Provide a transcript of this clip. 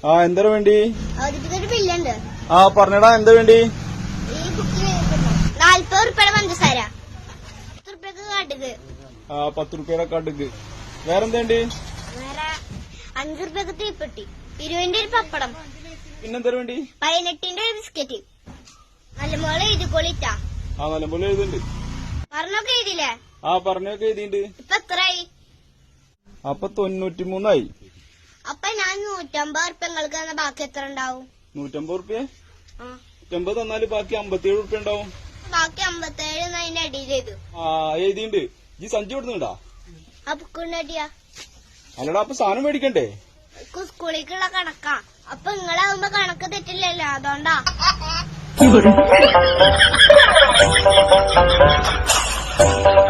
ആ എന്താ വേണ്ടി? അവതരിപ്പിക്കൊരു ബില്ലുണ്ട്. ആ പറഞ്ഞടാ, എന്താ വേണ്ടി? ഈ ബുക്കിന് 40 റുപ്യയുടെ പഞ്ചസാര, 10 റുപ്യക്ക് കടുക്. 10 റുപ്യയുടെ കടുക്. വേറെന്താ വേണ്ടി? വേറെ 5 റുപ്യക്ക് തീപ്പെട്ടി, 20ന്റെ ഒരു പപ്പടം. പിന്നെന്താ വേണ്ടി? 18ന്റെ ഒരു ബിസ്ക്കറ്റ്. നല്ലപോലെ എഴുതിക്കൊള്ളിട്ടാ. നല്ലപോലെ എഴുതുന്നുണ്ട്. പറഞ്ഞൊക്കെ എഴുതില്ലേ? പറഞ്ഞൊക്കെ എഴുതിണ്ട്. ഇപ്പൊ എത്രയായി? അപ്പൊ 93 അപ്പൊ ഞാൻ 150 റുപ്യ നിങ്ങൾക്ക് തന്ന ബാക്കി എത്ര ഉണ്ടാവും? 150 റുപ്യ? 150 തന്നാല് ബാക്കി 57 റുപ്യ ഉണ്ടാവും. ബാക്കി 57 അതിന്റെ അടിയിൽ ചെയ്തു. എഴുതിണ്ട്. ഈ സഞ്ചി കൊടുക്കുന്നുണ്ടാ? ആ ബുക്കിന്റെ അടിയാ. അല്ലടാ, അപ്പൊ സാധനം മേടിക്കണ്ടേ? സ്കൂളിലേക്കുള്ള കണക്കാ. അപ്പൊ നിങ്ങളാവുമ്പോ കണക്ക് തെറ്റില്ലല്ലോ, അതുകൊണ്ടാ.